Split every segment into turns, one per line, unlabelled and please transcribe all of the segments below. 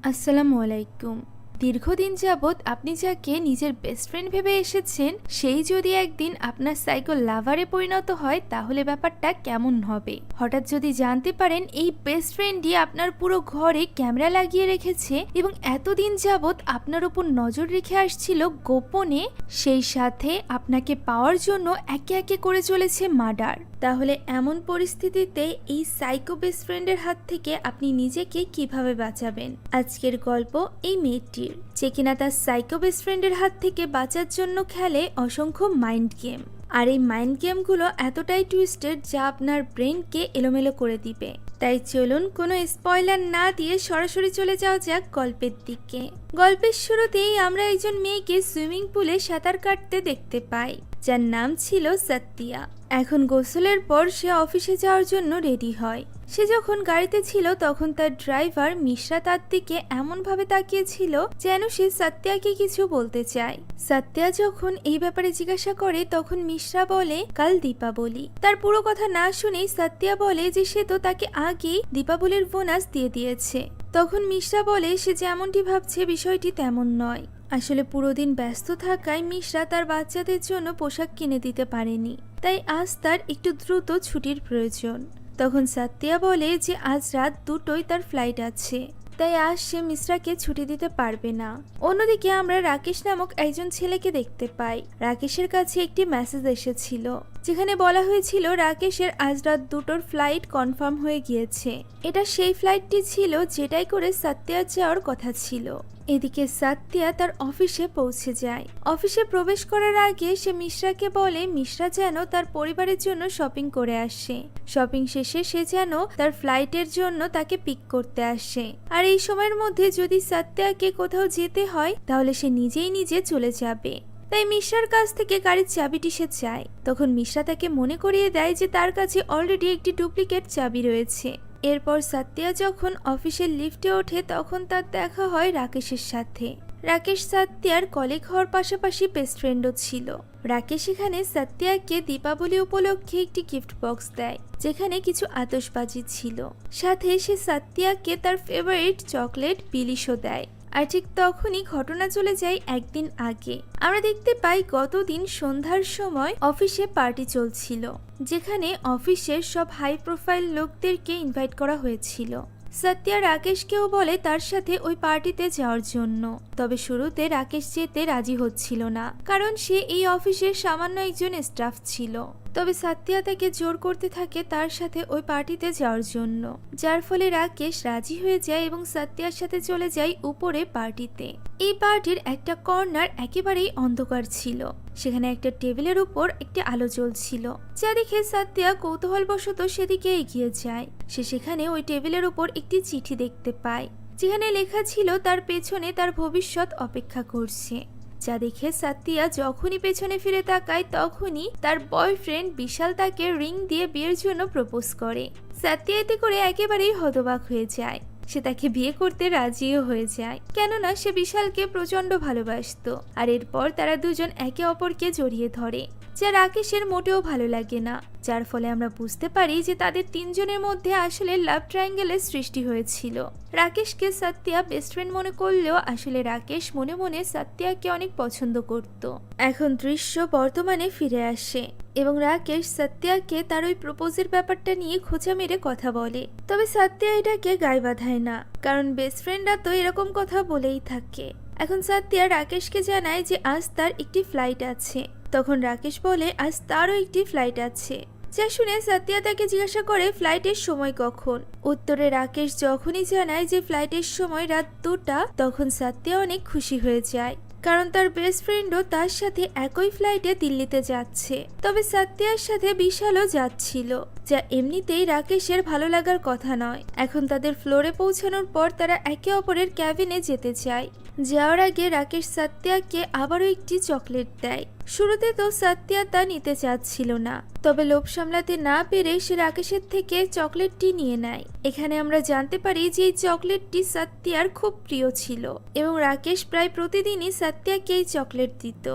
আসসালামু আলাইকুম। দীর্ঘদিন যাবৎ আপনি যাকে নিজের বেস্ট ফ্রেন্ড ভেবে এসেছেন সেই যদি একদিন আপনার সাইকো লাভারে পরিণত হয় তাহলে ব্যাপারটা কেমন হবে। হঠাৎ যদি জানতে পারেন এই বেস্ট ফ্রেন্ডই আপনার পুরো ঘরে ক্যামেরা লাগিয়ে রেখেছে এবং এতদিন যাবৎ আপনার উপর নজর রেখে আসছিল গোপনে, সেই সাথে আপনাকে পাওয়ার জন্য একে একে করে চলেছে মার্ডার, তাহলে এমন পরিস্থিতিতে এই সাইকো বেস্ট ফ্রেন্ডের হাত থেকে আপনি নিজেকে কিভাবে বাঁচাবেন। আজকের গল্প এই মেয়েটির, যে কিনা তার সাইকো বেস্ট ফ্রেন্ডের হাত থেকে বাঁচার জন্য খেলে অসংখ্য মাইন্ড গেম। আর এই মাইন্ড গেমগুলো এতটাই টুইস্টেড যা আপনার ব্রেনকে এলোমেলো করে দিবে। তাই চলুন কোনো স্পয়লার না দিয়ে সরাসরি চলে যাওয়া যাক গল্পের দিকে। গল্পের শুরুতেই আমরা একজন মেয়েকে সুইমিং পুলে সাঁতার কাটতে দেখতে পাই, যার নাম ছিল সত্যিয়া। এখন গোসলের পর সে অফিসে যাওয়ার জন্য রেডি হয়। সে যখন গাড়িতে ছিল তখন তার ড্রাইভার মিশ্রা তার দিকে এমনভাবে তাকিয়েছিল যেন সে সত্যিয়াকে কিছু বলতে চায়। সত্যিয়া যখন এই ব্যাপারে জিজ্ঞাসা করে তখন মিশ্রা বলে কাল দীপাবলি। তার পুরো কথা না শুনেই সত্যিয়া বলে যে সে তো তাকে আগেই দীপাবলির বোনাস দিয়ে দিয়েছে। তখন মিশ্রা বলে সে যেমনটি ভাবছে বিষয়টি তেমন নয়। আসলে পুরো দিন ব্যস্ত থাকায় মিশ্রা তার বাচ্চাদের জন্য পোশাক কিনে দিতে পারেনি, তাই আজ তার একটু দ্রুত ছুটির প্রয়োজন। তখন সত্যিয়া বলে যে আজ রাত 2টোয় তার ফ্লাইট আছে, তাই আজ সে মিশ্রাকে ছুটি দিতে পারবে না। অন্যদিকে আমরা রাকেশ নামক একজন ছেলেকে দেখতে পাই। রাকেশের কাছে একটি মেসেজ এসেছিল যেখানে বলা হয়েছিল রাকেশের আজ রাত 2টোর ফ্লাইট কনফার্ম হয়ে গিয়েছে। এটা সেই ফ্লাইটটি ছিল যেটাই করে সত্যিয়া যাওয়ার কথা ছিল। এদিকে সত্যিয়া তার অফিসে পৌঁছে যায়। অফিসে প্রবেশ করার আগে সে মিশ্রাকে বলে মিশ্রা যেন তার পরিবারের জন্য শপিং করে আসে। শপিং শেষে সে যেন তার ফ্লাইটের জন্য তাকে পিক করতে আসে। আর এই সময়ের মধ্যে যদি সত্যিয়াকে কোথাও যেতে হয় তাহলে সে নিজে চলে যাবে। তাই মিশ্রার কাছ থেকে গাড়ির চাবিটি সে চায়। তখন মিশ্রা তাকে মনে করিয়ে দেয় যে তার কাছে অলরেডি একটি ডুপ্লিকেট চাবি রয়েছে। এরপর সত্যিয়া যখন অফিসের লিফটে ওঠে তখন তার দেখা হয় রাকেশের সাথে। রাকেশ সত্যিয়ার কলিগ হওয়ার পাশাপাশি বেস্ট ফ্রেন্ডও ছিল। রাকেশ এখানে সত্যিয়াকে দীপাবলি উপলক্ষে একটি গিফট বক্স দেয় যেখানে কিছু আতশবাজি ছিল, সাথে সে সত্যিয়াকে তার ফেভারিট চকলেট বিলিশও দেয়। আর ঠিক তখনই ঘটনা চলে যায় একদিন আগে। আমরা দেখতে পাই গতদিন সন্ধ্যার সময় অফিসে পার্টি চলছিল, যেখানে অফিসের সব হাই প্রোফাইল লোকদেরকে ইনভাইট করা হয়েছিল। সত্যিয়া রাকেশকেও বলে তার সাথে ওই পার্টিতে যাওয়ার জন্য। তবে শুরুতে রাকেশ যেতে রাজি হচ্ছিল না, কারণ সে এই অফিসের সামান্য একজন স্টাফ ছিল। তবে সত্যিয়া তাকে জোর করতে থাকে তার সাথে ওই পার্টিতে যাওয়ার জন্য, যার ফলে রাকেশ রাজি হয়ে যায় এবং সত্যিয়ার সাথে চলে যায় উপরে পার্টিতে। এই পার্টির একটা কর্নার একেবারেই অন্ধকার ছিল। সেখানে একটা টেবিলের উপর একটি আলো জ্বলছিল, যা দেখে সত্যিয়া কৌতূহলবশত সেদিকে এগিয়ে যায়। সে সেখানে ওই টেবিলের উপর একটি চিঠি দেখতে পায় যেখানে লেখা ছিল তার পেছনে তার ভবিষ্যৎ অপেক্ষা করছে। যা দেখে সত্যিয়া যখনই পেছনে ফিরে তাকায় তখনই তার বয়ফ্রেন্ড বিশাল তাকে রিং দিয়ে বিয়ের জন্য প্রপোজ করে। সত্যিয়া এতে করে একেবারেই হতবাক হয়ে যায়। সে তাকে বিয়ে করতে রাজিও হয়ে যায়, কেননা সে বিশালকে প্রচন্ড ভালোবাসতো। আর এরপর তারা দুজন একে অপরকে জড়িয়ে ধরে, যা রাকেশের মোটেও ভালো লাগে না। যার ফলে আমরা বুঝতে পারি যে তাদের তিনজনের মধ্যে আসলে লাভ ট্রায়াঙ্গেলের সৃষ্টি হয়েছিল। রাকেশকে সত্যিয়া বেস্ট ফ্রেন্ড মনে করলেও আসলে রাকেশ মনে মনে সত্যিয়াকে অনেক পছন্দ করত। এখন দৃশ্য বর্তমানে ফিরে আসে এবং রাকেশ সত্যিয়াকে তার ওই প্রপোজের ব্যাপারটা নিয়ে খোঁচা মেরে কথা বলে। তবে সত্যিয়া এটাকে গায়ে বাঁধায় না, কারণ বেস্ট ফ্রেন্ডরা তো এরকম কথা বলেই থাকে। এখন সত্যিয়া রাকেশকে জানায় যে আজ তার একটি ফ্লাইট আছে। তখন রাকেশ বলে আজ তারও একটি ফ্লাইট আছে। যা শুনে সত্যিয়া তাকে জিজ্ঞাসা করে ফ্লাইটের সময় কখন। উত্তরে রাকেশ যখনই জানায় যে ফ্লাইটের সময় রাত 2টা, তখন সত্যিয়া অনেক খুশি হয়ে যায়, কারণ তার বেস্ট ফ্রেন্ডও তার সাথে একই ফ্লাইটে দিল্লিতে যাচ্ছে। তবে সত্যিয়ার সাথে বিশালও যাচ্ছিল, যা এমনিতেই রাকেশের ভালো লাগার কথা নয়। এখন তাদের ফ্লোরে পৌঁছানোর পর তারা একে অপরের ক্যাবিনে যেতে চায়। যাওয়ার আগে রাকেশ সত্যিয়াকে আবারও একটি চকলেট দেয়। শুরুতে তো সত্যিয়া তা নিতে চাচ্ছিল না, তবে লোভ সামলাতে না পেরে সে রাকেশের থেকে চকলেটটি নিয়ে নেয়। এখানে আমরা জানতে পারি যে এই চকলেটটি সত্যিয়ার খুব প্রিয় ছিল এবং রাকেশ প্রায় প্রতিদিনই সত্যিয়াকে এই চকলেট দিত।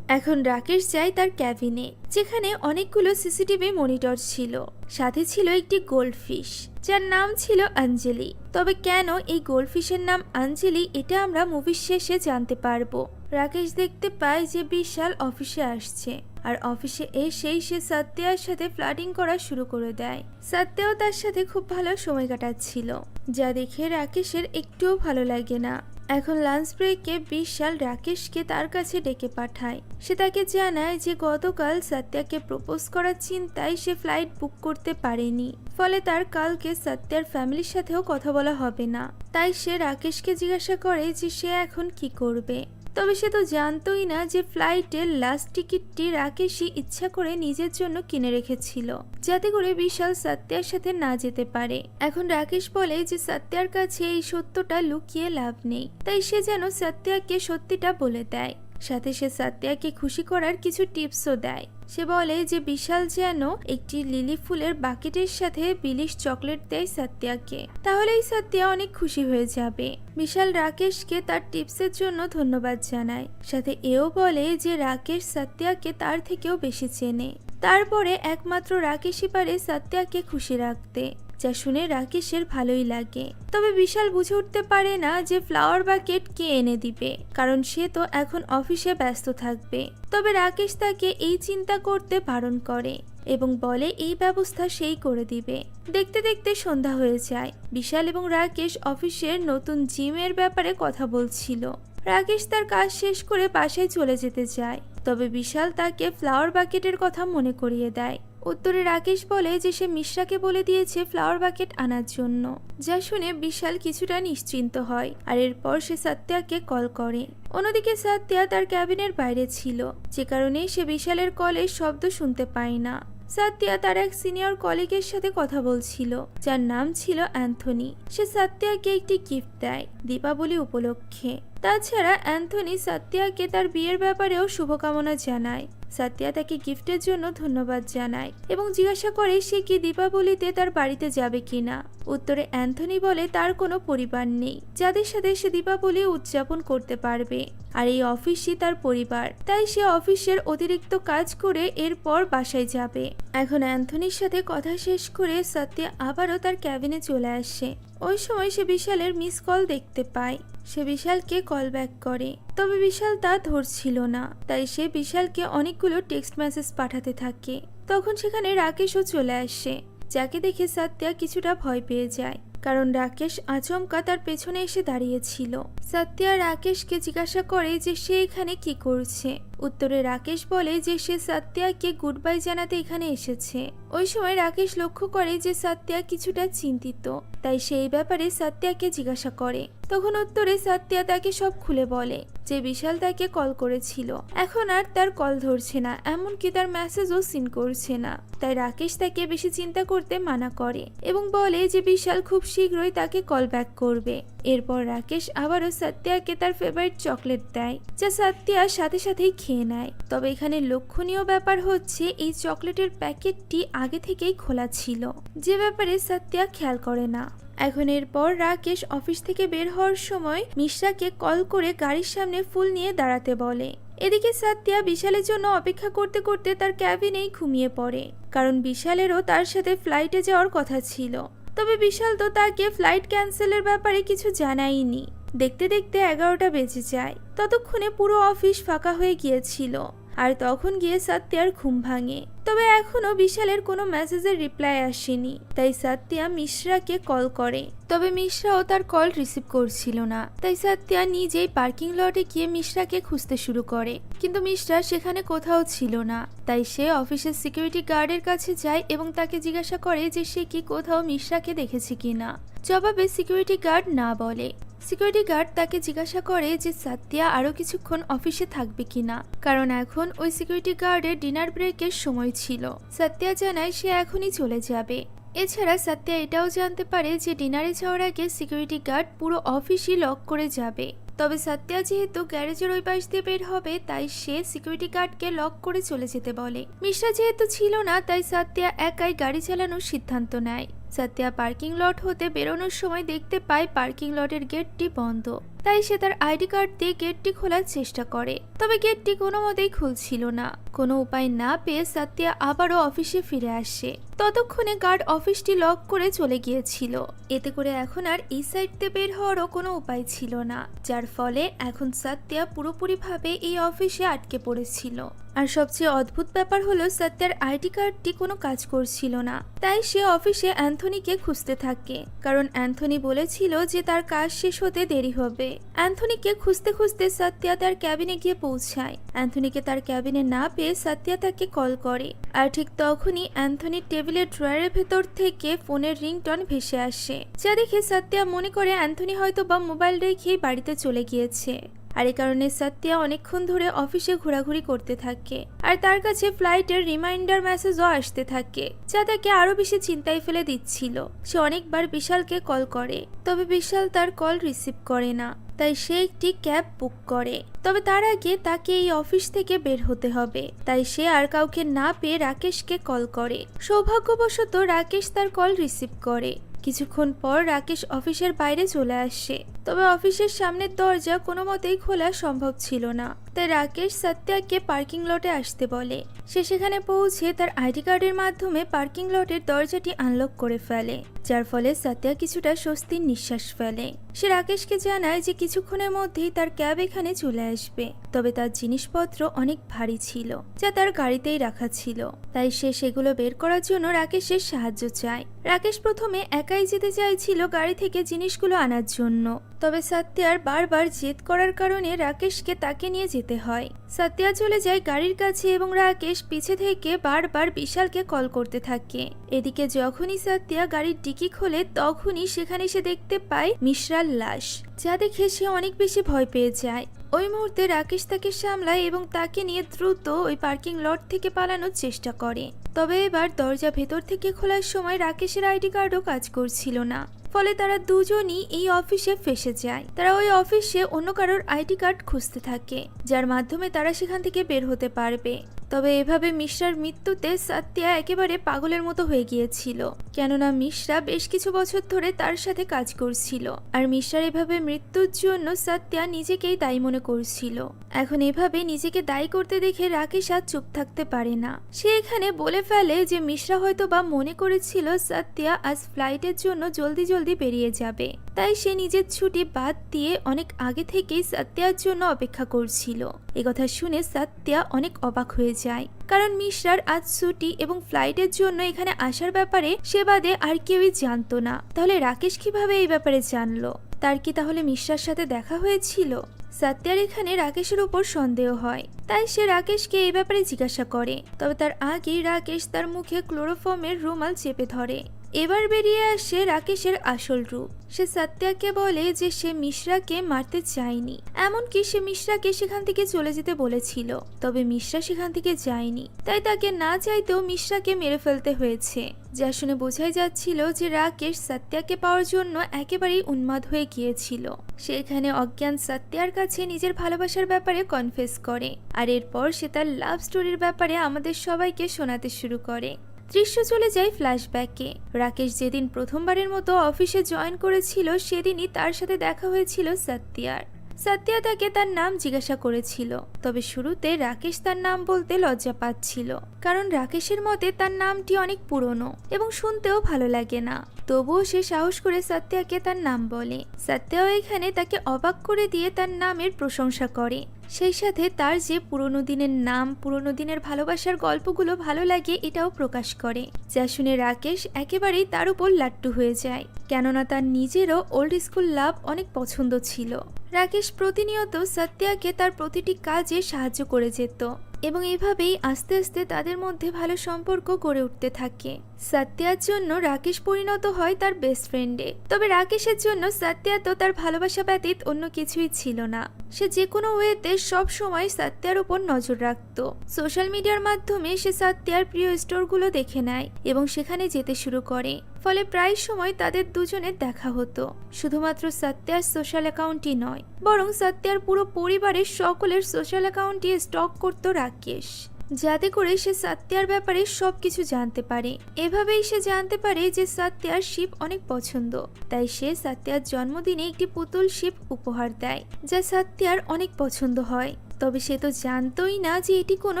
এখন রাকেশ যায় তার ক্যাবিনে, যেখানে অনেকগুলো সিসিটিভি মনিটর ছিল। সাথে ছিল একটি গোল্ডফিশ, যার নাম ছিল অঞ্জলি। তবে কেন এই গোল্ডফিশের নাম অঞ্জলি, এটা আমরা মুভির শেষে জানতে পারবো। রাকেশ দেখতে পায় যে বিশাল অফিসে আসছে, আর অফিসে এসেই সে সত্যার সাথে ফ্লার্টিং করা শুরু করে দেয়। সত্যাও তার সাথে খুব ভালো সময় কাটাচ্ছিল, যা দেখে রাকেশের একটুও ভালো লাগে না। এখন লাঞ্চ ব্রেকে বিশাল রাকেশকে তার কাছে ডেকে পাঠায়। সে তাকে জানায় যে গতকাল সত্যাকে প্রপোজ করার চিন্তায় সে ফ্লাইট বুক করতে পারেনি, ফলে তার কালকে সত্যার ফ্যামিলির সাথেও কথা বলা হবে না। তাই সে রাকেশকে জিজ্ঞাসা করে যে সে এখন কি করবে। তবে সে তো জানতোই না যে ফ্লাইটের লাস্ট টিকিটটি রাকেশই ইচ্ছা করে নিজের জন্য কিনে রেখেছিল, যাতে করে বিশাল সত্যার সাথে না যেতে পারে। এখন রাকেশ বলে যে সত্যার কাছে এই সত্যটা লুকিয়ে লাভ নেই, তাই সে যেন সত্যাকে সত্যিটা বলে দেয়। সাথে সে সত্যাকে খুশি করার কিছু টিপসও দেয়। সে বলে যে বিশাল যেন একটি লিলি ফুলের বাকেটের সাথে বিলিশ চকলেট দেয় সত্যাকে, তাহলেই সত্যা অনেক খুশি হয়ে যাবে। বিশাল রাকেশকে তার টিপসের জন্য ধন্যবাদ জানায়। সাথে এও বলে যে রাকেশ সত্যাকে তার থেকেও বেশি চেনে। তারপরে একমাত্র রাকেশই পারে সত্যাকে খুশি রাখতে, যা শুনে রাকেশের ভালোই লাগে। তবে বিশাল বুঝে উঠতে পারে না যে ফ্লাওয়ার বাকেট কে এনে দিবে, কারণ সে তো এখন অফিসে ব্যস্ত থাকবে। তবে রাকেশ তাকে এই চিন্তা করতে বারণ করে এবং বলে এই ব্যবস্থা সেই করে দিবে। দেখতে দেখতে সন্ধ্যা হয়ে যায়। বিশাল এবং রাকেশ অফিসের নতুন জিমের ব্যাপারে কথা বলছিল। রাকেশ তার কাজ শেষ করে বাসায় চলে যেতে চায়, তবে বিশাল তাকে ফ্লাওয়ার বাকেটের কথা মনে করিয়ে দেয়। উত্তরে রাকেশ বলে যে সে মিশ্রাকে বলে দিয়েছে ফ্লাওয়ার বাকেট আনার জন্য, যা শুনে বিশাল কিছুটা নিশ্চিন্ত হয়। আর এরপর সে সত্যাকে কল করে। অন্যদিকে সত্যা তার ক্যাবিনের বাইরে ছিল, যে কারণে সে বিশালের কলের শব্দ শুনতে পায় না। সত্যা তার এক সিনিয়র কলিগের সাথে কথা বলছিল, যার নাম ছিল অ্যান্থনি। সে সত্যাকে একটি গিফট দেয় দীপাবলি উপলক্ষে। তাছাড়া অ্যান্থনি সত্যাকে তার বিয়ের ব্যাপারেও শুভকামনা জানায়। সত্যা তাকে গিফটের জন্য ধন্যবাদ জানায় এবং জিজ্ঞাসা করে সে কি দীপাবলিতে তার বাড়িতে যাবে কিনা। উত্তরে অ্যান্থনি বলে তার কোনো পরিবার নেই যাদের সাথে সে দীপাবলি উদযাপন করতে পারবে, আর এই অফিসই তার পরিবার। তাই সে অফিসের অতিরিক্ত কাজ করে এরপর বাসায় যাবে। এখন অ্যান্থনির সাথে কথা শেষ করে সত্যা আবারও তার ক্যাবিনে চলে আসে। ওই সময় সে বিশালের মিস কল দেখতে পায়। সে বিশালকে কল ব্যাক করে, তবে বিশাল তা ধরছিল না। তাই সে বিশালকে অনেকগুলো টেক্সট মেসেজ পাঠাতে থাকে। তখন সেখানে রাকেশও চলে আসে, যাকে দেখে সত্যা কিছুটা ভয় পেয়ে যায়, কারণ রাকেশ আচমকা তার পেছনে এসে দাঁড়িয়েছিল। সত্যা রাকেশকে জিজ্ঞাসা করে যে সে এখানে কি করছে। উত্তরে রাকেশ বলে যে সে সত্যাকে গুড বাই জানাতে এখানে এসেছে। ওই সময় রাকেশ লক্ষ্য করে যে সত্যা কিছুটা চিন্তিত, তাই সেই ব্যাপারে সত্যাকে জিজ্ঞাসা করে। তখন উত্তরে সত্যা তাকে সব খুলে বলে যে বিশাল তাকে কল করেছিল, এখন আর তার কল ধরছে না, এমনকি তার মেসেজও সিন করছে না। তাই রাকেশ তাকে বেশি চিন্তা করতে মানা করে এবং বলে যে বিশাল খুব শীঘ্রই তাকে কল ব্যাক করবে। এরপর রাকেশ আবারও সত্যাকে তার ফেভারিট চকলেট দেয়, যা সত্যা সাথে সাথেই খেয়ে নেয়। তবে এখানে লক্ষণীয় ব্যাপার হচ্ছে এই চকলেটের প্যাকেটটি আগে থেকেই খোলা ছিল, যে ব্যাপারে সত্যা খেয়াল করে না। এখন এরপর রাকেশ অফিস থেকে বের হওয়ার সময় মিশ্রাকে কল করে গাড়ির সামনে ফুল নিয়ে দাঁড়াতে বলে। এদিকে সত্যা বিশালের জন্য অপেক্ষা করতে করতে তার ক্যাবিনেই ঘুমিয়ে পড়ে, কারণ বিশালেরও তার সাথে ফ্লাইটে যাওয়ার কথা ছিল। তবে বিশাল তো তাকে ফ্লাইট ক্যান্সেলের ব্যাপারে কিছু জানায়নি। দেখতে দেখতে 11টা বেজে যায়। ততক্ষণে পুরো অফিস ফাঁকা হয়ে গিয়েছিল, আর তখন গিয়ে সত্যার ঘুম ভাঙে। তবে এখনো বিশালের কোনো মেসেজের রিপ্লাই আসেনি, তাই সত্যা মিশ্রাকে কল করে। তবে মিশ্রাও তার কল রিসিভ করছিল না, তাই সত্যা নিজেই পার্কিং লটে গিয়ে মিশ্রাকে খুঁজতে শুরু করে, কিন্তু মিশ্রা সেখানে কোথাও ছিল না। তাই সে অফিসের সিকিউরিটি গার্ডের কাছে যায় এবং তাকে জিজ্ঞাসা করে যে সে কি কোথাও মিশ্রাকে দেখেছে কিনা। জবাবে সিকিউরিটি গার্ড না বলে। সিকিউরিটি গার্ড তাকে জিজ্ঞাসা করে যে সত্যা আরো কিছুক্ষণ অফিসে থাকবে কিনা, কারণ এখন ওই সিকিউরিটি গার্ডের ডিনার ব্রেকের সময় ছিল। সত্যা জানায় সে এখনই চলে যাবে। এছাড়া সত্যা এটাও জানতে পারে যে ডিনারে যাওয়ার আগে সিকিউরিটি গার্ড পুরো অফিসই লক করে যাবে। তবে সত্যা যেহেতু গ্যারেজের ওই পাশ দিয়ে বের হবে, তাই সে সিকিউরিটি গার্ডকে লক করে চলে যেতে বলে। মিশ্রা যেহেতু ছিল না, তাই সত্যা একাই গাড়ি চালানোর সিদ্ধান্ত নেয়। সত্যা পার্কিং লট হতে বেরোনোর সময় দেখতে পায় পার্কিং লটের গেটটি বন্ধ। তাই সে তার আইডি কার্ড দিয়ে গেটটি খোলার চেষ্টা করে, তবে গেটটি কোনো মতেই খুলছিল না। কোনো উপায় না পেয়ে সত্যা আবারও অফিসে ফিরে আসে। ততক্ষণে গার্ড অফিসটি লক করে চলে গিয়েছিল। এতে করে এখন আর এই সাইড দিয়ে বের হওয়ারও কোনো উপায় ছিল না, যার ফলে এখন সত্যা পুরোপুরিভাবে এই অফিসে আটকে পড়েছিল। আর সবচেয়ে অদ্ভুত ব্যাপার হলো সত্যার আইডি কার্ডটি কোনো কাজ করছিল না। তাই সে অফিসে অ্যান্থনিকে খুঁজতে থাকে, কারণ অ্যান্থনি বলেছিল যে তার কাজ শেষ হতে দেরি হবে। অ্যান্থনিকে খুঁজতে খুঁজতে সত্যা তার ক্যাবিনে গিয়ে পৌঁছায়। অ্যান্থনিকে তার ক্যাবিনে না পেয়ে সত্যা তাকে কল করে, আর ঠিক তখনই অ্যান্থনির টেবিলের ড্রয়ারের ভেতর থেকে ফোনের রিংটন ভেসে আসে, যা দেখে সত্যা মনে করে অ্যান্থনি হয়তো বা মোবাইল রেখেই বাড়িতে চলে গিয়েছে। আর এই কারণে সত্যা অনেকক্ষণ ধরে অফিসে ঘোরাঘুরি করতে থাকে, আর তার কাছে ফ্লাইটের রিমাইন্ডার মেসেজও আসতে থাকে, যা তাকে আরো বেশি চিন্তায় ফেলে দিচ্ছিল। সে অনেকবার বিশালকে কল করে, তবে বিশাল তার কল রিসিভ করে না। তাই সে একটি ক্যাব বুক করে, তবে তার আগে তাকে এই অফিস থেকে বের হতে হবে। তাই সে আর কাউকে না পেয়ে রাকেশকে কল করে। সৌভাগ্যবশত রাকেশ তার কল রিসিভ করে। কিছুক্ষণ পর রাকেশ অফিসের বাইরে চলে আসে, তবে অফিসের সামনের দরজা কোনো মতেই খোলা সম্ভব ছিল না। তাই রাকেশ সত্যাকে পার্কিং লটে আসতে বলে। সে সেখানে পৌঁছে তার আইডি কার্ডের মাধ্যমে পার্কিং লটের দরজাটি আনলক করে ফেলে, যার ফলে সত্যা কিছুটা স্বস্তির নিঃশ্বাস ফেলে। সে রাকেশকে জানায় যে কিছুক্ষণের মধ্যেই তার ক্যাব এখানে চলে আসবে, তবে তার জিনিসপত্র অনেক ভারী ছিল, যা তার গাড়িতেই রাখা ছিল। তাই সে সেগুলো বের করার জন্য রাকেশের সাহায্য চায়। রাকেশ প্রথমে একাই যেতে চাইছিল গাড়ি থেকে জিনিসগুলো আনার জন্য, তবে সত্যার বারবার জেদ করার কারণে রাকেশকে তাকে নিয়ে যেতে হয়। সত্যা চলে যায় গাড়ির কাছে এবং রাকেশ পিছে থেকে বারবার বিশালকে কল করতে থাকে। এদিকে যখনই সত্যা গাড়ির ডিকি খোলে তখনই সেখানে সে দেখতে পায় মিশ্রার লাশ, যা দেখে সে অনেক বেশি ভয় পেয়ে যায়। ওই মুহূর্তে রাকেশ তাকে সামলায় এবং তাকে নিয়ে দ্রুত ওই পার্কিং লট থেকে পালানোর চেষ্টা করে। তবে এবার দরজা ভেতর থেকে খোলার সময় রাকেশের আইডি কার্ডও কাজ করছিল না, ফলে তারা দুজনই এই অফিসে ফেসে যায়। তারা ওই অফিসে অন্য কারোর আইডি কার্ড খুঁজতে থাকে, যার মাধ্যমে তারা সেখান থেকে বের হতে পারবে। তবে এভাবে মিশ্রার মৃত্যুতে সত্যা একেবারে পাগলের মতো হয়ে গিয়েছিল, কেননা মিশ্রা বেশ কিছু বছর ধরে তার সাথে কাজ করছিল। আর মিশ্রার এভাবে মৃত্যুর জন্য সত্যা নিজেকেই দায়ী মনে করছিল। এখন এভাবে নিজেকে দায়ী করতে দেখে রাকেশ আর চুপ থাকতে পারে না। সে এখানে বলে ফেলে যে মিশ্রা হয়তো বা মনে করেছিল সত্যা আজ ফ্লাইটের জন্য জলদি জলদি বেরিয়ে যাবে, তাই সে নিজের ছুটি বাদ দিয়ে অনেক আগে থেকেই সত্যার জন্য অপেক্ষা করছিল। একথা শুনে সত্যা অনেক অবাক হয়ে যায়, কারণ মিশ্রার আজ ছুটি এবং ফ্লাইটের জন্য এখানে আসার ব্যাপারে সে বাদে আর কেউই জানতো না। তাহলে রাকেশ কিভাবে এই ব্যাপারে জানলো? তার কি তাহলে মিশ্রার সাথে দেখা হয়েছিল? সত্যার এখানে রাকেশের উপর সন্দেহ হয়, তাই সে রাকেশকে এই ব্যাপারে জিজ্ঞাসা করে। তবে তার আগেই রাকেশ তার মুখে ক্লোরোফর্মের রুমাল চেপে ধরে। এবার বেরিয়ে আসে রাকেশের আসল রূপ। সে সত্যাকে বলে যে সে মিশ্রাকে মারতে চায়নি, এমনকি সে মিশ্রাকে সেখান থেকে চলে যেতে বলেছিল, তবে মিশ্রা সেখান থেকে যায়নি। তাই তাকে না চাইতেও মিশ্রাকে মেরে ফেলতে হয়েছে, যা শুনে বোঝাই যাচ্ছিল যে রাকেশ সত্যাকে পাওয়ার জন্য একেবারেই উন্মাদ হয়ে গিয়েছিল। সে এখানে অজ্ঞান সত্যার কাছে নিজের ভালোবাসার ব্যাপারে কনফেস করে, আর এরপর সে তার লাভ স্টোরির ব্যাপারে আমাদের সবাইকে শোনাতে শুরু করে। দৃশ্য চলে যায় ফ্ল্যাশব্যাকে। রাকেশ যেদিন প্রথমবারের মতো অফিসে জয়েন করেছিল সেদিনই তার সাথে দেখা হয়েছিল সত্যার। সত্যা তাকে তার নাম জিজ্ঞাসা করেছিল, তবে শুরুতে রাকেশ তার নাম বলতে লজ্জা পাচ্ছিল, কারণ রাকেশের মতে তার নামটি অনেক পুরনো এবং শুনতেও ভালো লাগে না। তবুও সে সাহস করে সত্যাকে তার নাম বলে। সত্যাও এখানে তাকে অবাক করে দিয়ে তার নামের প্রশংসা করে, সেই সাথে তার যে পুরনো দিনের নাম, পুরনো দিনের ভালোবাসার গল্পগুলো ভালো লাগে এটাও প্রকাশ করে, যা শুনে রাকেশ একেবারেই তার উপর লাট্টু হয়ে যায়, কেননা তার নিজেরও ওল্ড স্কুল লাভ অনেক পছন্দ ছিল। রাকেশ প্রতিনিয়ত সত্যাকে তার প্রতিটি কাজে সাহায্য করে যেত এবং এভাবেই আস্তে আস্তে তাদের মধ্যে ভালো সম্পর্ক গড়ে উঠতে থাকে। সত্যার জন্য রাকেশ পরিণত হয় তার বেস্ট ফ্রেন্ডে। তবে রাকেশের জন্য সত্যা তো তার ভালোবাসা ব্যতীত অন্য কিছুই ছিল না। সে যে কোনো ওয়েতে সব সময় সত্যার উপর নজর রাখত। সোশ্যাল মিডিয়ার মাধ্যমে সে সত্যার প্রিয় স্টোরগুলো দেখে নেয় এবং সেখানে যেতে শুরু করে, ফলে প্রায় সময় তাদের দুজনের দেখা হতো। শুধুমাত্র সত্যার সোশ্যাল অ্যাকাউন্টই নয়, বরং সত্যার পুরো পরিবারের সকলের সোশ্যাল অ্যাকাউন্টই স্টক করত রাকেশ। যাতে করে সে সাত্যার ব্যাপারে সবকিছু জানতে পারে। এভাবেই সে জানতে পারে যে সাত্যার শিব অনেক পছন্দ, তাই সে সাত্যার জন্মদিনে একটি পুতুল শিব উপহার দেয়, যা সাত্যার অনেক পছন্দ হয়। তবে সে তো জানতোই না যে এটি কোনো